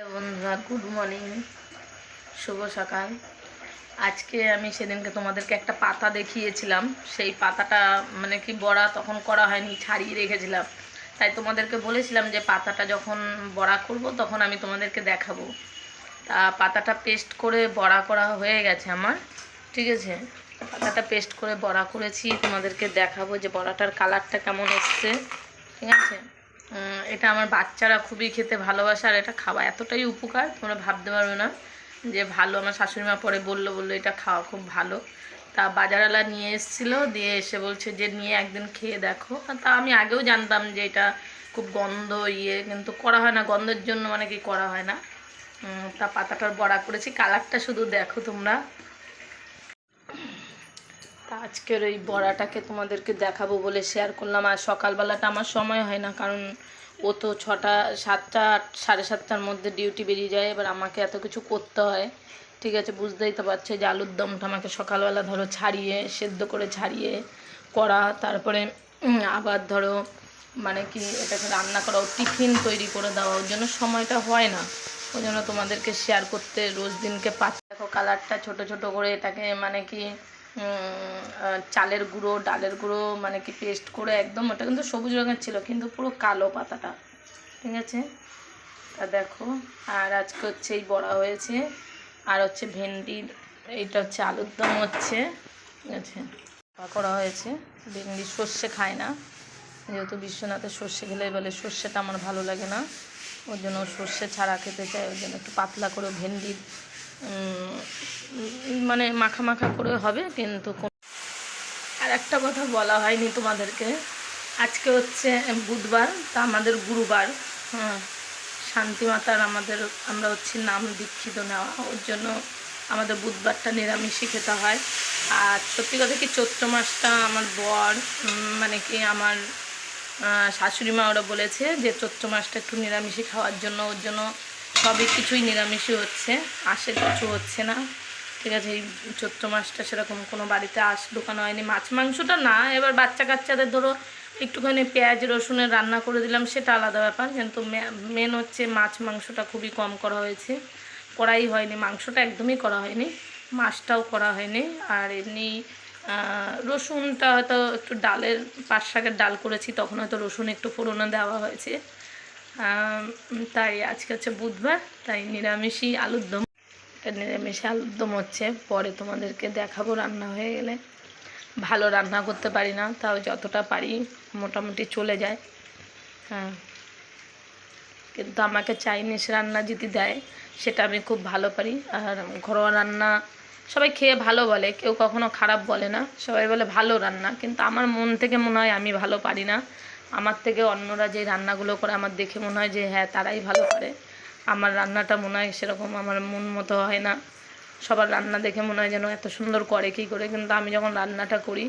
বন্ধুরা, good morning, শুভ সকাল। আজকে আমি সেদিনকে তোমাদেরকে একটা পাতা দেখিয়েছিলাম। সেই পাতাটা মানে কি বড়া তখন করা হয়নি, ছাড়িয়ে রেখেছিলাম। তাই তোমাদেরকে বলেছিলাম যে পাতাটা যখন বড়া করব তখন আমি তোমাদেরকে দেখাবো। তা পাতাটা পেস্ট করে বড়া করা হয়ে গেছে আমার, ঠিক আছে। পাতাটা পেস্ট করে বড়া করেছি, তোমাদেরকে দেখাবো যে বড়াটার কালারটা কেমন এসছে, ঠিক আছে। এটা আমার বাচ্চারা খুবই খেতে ভালোবাসে, আর এটা খাওয়া এতটাই উপকার তোমরা ভাবতে পারবে না যে ভালো। আমার শাশুড়িমা পরে বললো এটা খাওয়া খুব ভালো। তা বাজারওয়ালা নিয়ে এসেছিলো, দিয়ে এসে বলছে যে নিয়ে একদিন খেয়ে দেখো। তা আমি আগেও জানতাম যে এটা খুব গন্ধ কিন্তু করা হয় না, গন্ধের জন্য মানে কি করা হয় না। তা পাতাটার বড়া করেছি, কালারটা শুধু দেখো তোমরা। তা আজকের ওই বড়াটাকে তোমাদেরকে দেখাবো বলে শেয়ার করলাম। আর সকালবেলাটা আমার সময় হয় না, কারণ ও তো 6টা 7টা 7:30টার মধ্যে ডিউটি বেরিয়ে যায়। এবার আমাকে এত কিছু করতে হয়, ঠিক আছে। বুঝতেই তো পারছে যে আলুর দমটা আমাকে সকালবেলা ধরো ছাড়িয়ে সেদ্ধ করে ছাড়িয়ে করা, তারপরে আবার ধরো মানে কি এটাকে রান্না করা, টিফিন তৈরি করে দেওয়া, ওর জন্য সময়টা হয় না। ওই জন্য তোমাদেরকে শেয়ার করতে রোজ দিনকে পাচ্ছি। দেখো কালারটা ছোট ছোট করে এটাকে মানে কি চালের গুঁড়ো ডালের গুঁড়ো মানে কি পেস্ট করে একদম, ওটা কিন্তু সবুজ রঙের ছিল কিন্তু পুরো কালো পাতাটা, ঠিক আছে। তা দেখো, আর আজকে হচ্ছে এই বড়া হয়েছে, আর হচ্ছে ভেন্ডির এইটা হচ্ছে আলুর দম হচ্ছে, ঠিক আছে। করা হয়েছে ভেন্ডি, সর্ষে খায় না, যেহেতু বিশ্বনাথের সর্ষে খেলে বলে সর্ষেটা আমার ভালো লাগে না, ওর জন্য সর্ষে ছাড়া খেতে চাই। ওর জন্য একটু পাতলা করে ভেন্ডির মানে মাখা মাখা করে হবে। কিন্তু আর একটা কথা বলা হয়নি তোমাদেরকে, আজকে হচ্ছে বুধবার, তা আমাদের গুরুবার, শান্তিমাতার আমরা হচ্ছে নাম দীক্ষিত নেওয়া, ওর জন্য আমাদের বুধবারটা নিরামিষই খেতে হয়। আর সত্যি কথা কি, চৈত্র মাসটা আমার বর মানে কি আমার শাশুড়ি মা ওরা বলেছে যে চৈত্র মাসটা একটু নিরামিষই খাওয়ার জন্য, ওর জন্য সবই কিছুই নিরামিষই হচ্ছে, আঁশের কিছু হচ্ছে না, ঠিক আছে। এই চৈত্র মাসটা সেরকম কোনো বাড়িতে আঁশ ঢোকানো হয়নি, মাছ মাংসটা না। এবার বাচ্চা কাচ্চাদের ধরো একটুখানি পেঁয়াজ রসুনের রান্না করে দিলাম, সেটা আলাদা ব্যাপার, কিন্তু মেন হচ্ছে মাছ মাংসটা খুবই কম করা হয়েছে, করাই হয়নি। মাংসটা একদমই করা হয়নি, মাছটাও করা হয়নি। আর এমনি রসুনটা হয়তো একটু ডালের পাট শাকের ডাল করেছি, তখন হয়তো রসুন একটু ফোড়নে দেওয়া হয়েছে। তাই আজকে হচ্ছে বুধবার, তাই নিরামিষই আলুর দম, নিরামিষে আলুর দম হচ্ছে। পরে তোমাদেরকে দেখাবো রান্না হয়ে গেলে। ভালো রান্না করতে পারি না, তাও যতটা পারি মোটামুটি চলে যায়, হ্যাঁ। কিন্তু আমাকে চাইনিজ রান্না যদি দেয় সেটা আমি খুব ভালো পারি। আর ঘরোয়া রান্না সবাই খেয়ে ভালো বলে, কেউ কখনো খারাপ বলে না, সবাই বলে ভালো রান্না। কিন্তু আমার মন থেকে মনে হয় আমি ভালো পারি না। আমার থেকে অন্যরা যে রান্নাগুলো করে আমার দেখে মনে হয় যে হ্যাঁ তারাই ভালো পারে। আমার রান্নাটা মনে হয় সেরকম আমার মন মতো হয় না। সবার রান্না দেখে মনে হয় যেন এত সুন্দর করে কী করে, কিন্তু আমি যখন রান্নাটা করি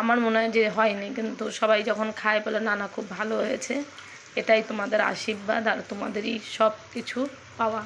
আমার মনে হয় যে হয়নি। কিন্তু সবাই যখন খায় বলে না না খুব ভালো হয়েছে। এটাই তোমাদের আশীর্বাদ আর তোমাদেরই সব কিছু পাওয়া।